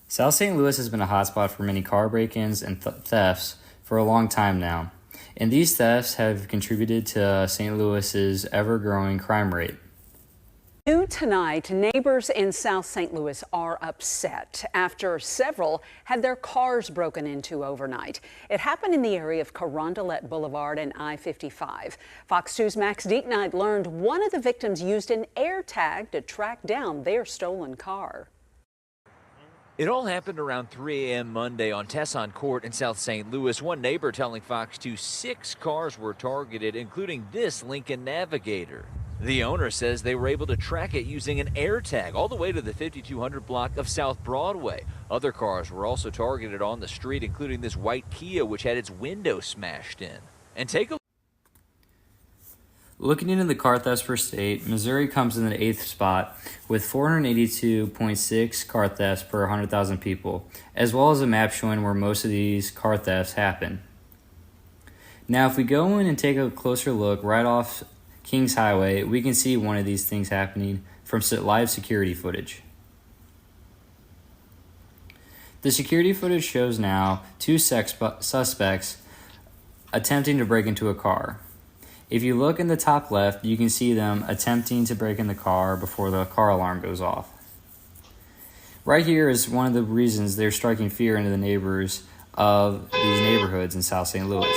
South St. Louis has been a hotspot for many car break-ins and thefts for a long time now, and these thefts have contributed to St. Louis's ever-growing crime rate. New tonight, neighbors in South St. Louis are upset after several had their cars broken into overnight. It happened in the area of Carondelet Boulevard and I-55. Fox 2's Max Deeknight learned one of the victims used an AirTag to track down their stolen car. It all happened around 3 a.m. Monday on Tesson Court in South St. Louis. One neighbor telling Fox 2 6 cars were targeted, including this Lincoln Navigator. The owner says they were able to track it using an AirTag all the way to the 5200 block of South Broadway. Other cars were also targeted on the street, including this white Kia, which had its window smashed in. And take a Looking into the car thefts per state, Missouri comes in the 8th spot with 482.6 car thefts per 100,000 people, as well as a map showing where most of these car thefts happen. Now, if we go in and take a closer look right off Kings Highway, we can see one of these things happening from live security footage. The security footage shows now two suspects attempting to break into a car. If you look in the top left, you can see them attempting to break in the car before the car alarm goes off. Right here is one of the reasons they're striking fear into the neighbors of these neighborhoods in South St. Louis.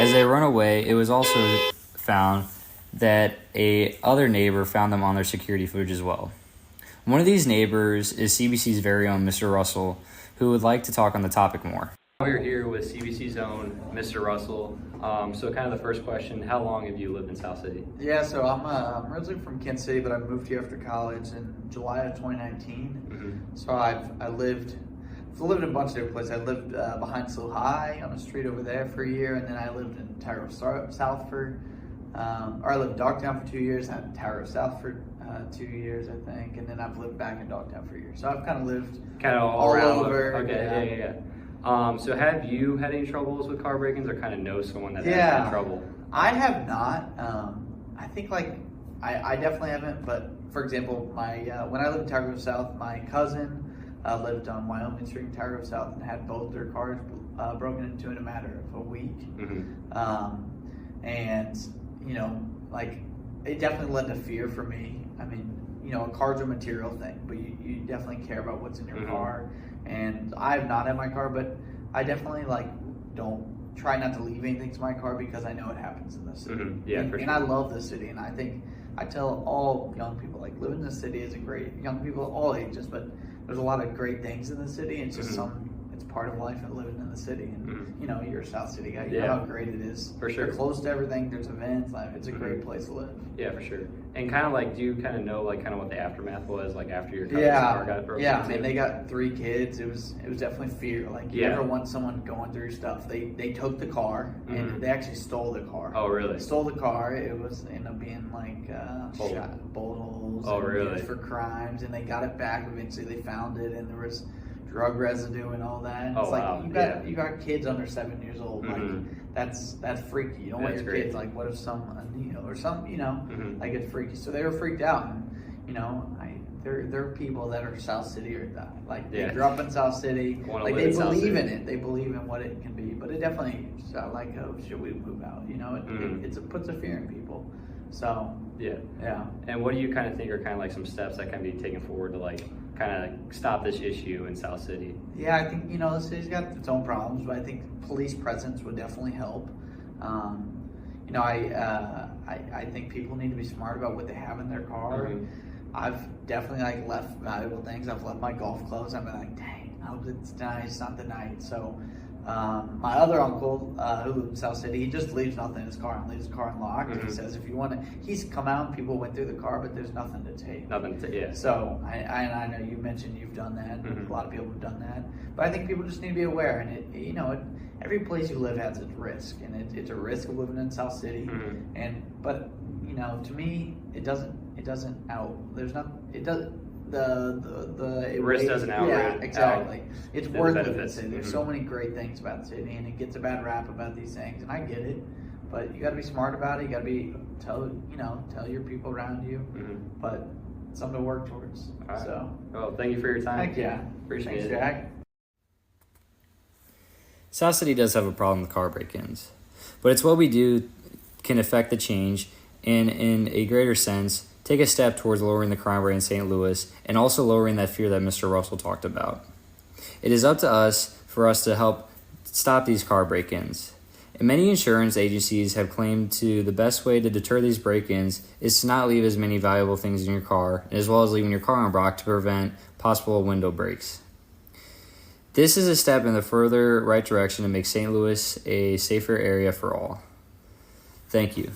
As they run away, it was also found that a other neighbor found them on their security footage as well. One of these neighbors is CBC's very own Mr. Russell, who would like to talk on the topic more. We're here with CBC's own Mr. Russell. So kind of the first question, how long have you lived in South City? Yeah, so I'm originally from Kansas City, but I moved here after college in July of 2019. Mm-hmm. So I've lived in a bunch of different places. I lived behind SLO High on the street over there for a year, and then I lived in Tyro South for, or I lived in Dogtown for 2 years, and Tyro South for 2 years, I think, and then I've lived back in Dogtown for a year. So I've kind of lived all around. over. Okay, yeah. So have you had any troubles with car break-ins, or kind of know someone that had any trouble? I have not. I think I definitely haven't, but for example, when I lived in Tyro South, my cousin lived on Wyoming Street in Tyro South and had both their cars broken into in a matter of a week. Mm-hmm. And, it definitely led to fear for me. I mean, a car's a material thing, but you definitely care about what's in your mm-hmm. car. And I have not had my car, but I definitely don't try not to leave anything to my car because I know it happens in the city. Mm-hmm. Yeah, and I love the city, and I tell all young people, living in the city is young people of all ages, but there's a lot of great things in the city. It's just mm-hmm. it's part of life and living in the city. And mm-hmm. You're a South City guy. You know how great it is. For sure. You're close to everything. There's events. It's a mm-hmm. great place to live. Yeah, for sure. And kind of do you kind of know kind of what the aftermath was after your cousin's car got broken? Yeah. I mean, they got 3 kids. It was definitely fear. You never want someone going through stuff. They took the car mm-hmm. and they actually stole the car. Oh, really? They stole the car. It was ended up being bullet holes. Oh, really? Used for crimes, and they got it back. Eventually, they found it, and there was drug residue and all that. Oh, wow. You got kids under 7 years old. Mm-hmm. That's freaky. You don't want your kids what if some or some mm-hmm. it's freaky. So they were freaked out, and there are people that are South City or they grew up in South City. They believe in it. They believe in what it can be. But it definitely should we move out? mm-hmm. It puts a fear in people. So yeah. And what do you kind of think are kind of some steps that can be taken forward to kind of stop this issue in South City? Yeah, I think the city's got its own problems, but I think police presence would definitely help. I think people need to be smart about what they have in their car. Mm-hmm. I've definitely left valuable things. I've left my golf clubs. I've been dang, I hope it's not the night. So my other uncle who lives in South City, he just leaves nothing in his car and leaves his car unlocked. Mm-hmm. He says if you want to, he's come out and people went through the car, but there's nothing to take. Yeah. So I know you mentioned you've done that. Mm-hmm. A lot of people have done that, but I think people just need to be aware. And every place you live has its risk, and it's a risk of living in South City. Mm-hmm. But to me, it doesn't out. There's not. It does. The risk doesn't outweigh. Yeah, exactly. It's worth living in the city. There's mm-hmm. so many great things about the city, and it gets a bad rap about these things, and I get it. But you got to be smart about it. You got to tell your people around you. Mm-hmm. But something to work towards. All right. So, Well, thank you for your time. heck yeah. Appreciate Thanks, it. Jack. South City does have a problem with car break-ins, but it's what we do can affect the change and, in a greater sense, take a step towards lowering the crime rate in St. Louis and also lowering that fear that Mr. Russell talked about. It is up to us for us to help stop these car break-ins. And many insurance agencies have claimed to the best way to deter these break-ins is to not leave as many valuable things in your car, as well as leaving your car unblocked to prevent possible window breaks. This is a step in the further right direction to make St. Louis a safer area for all. Thank you.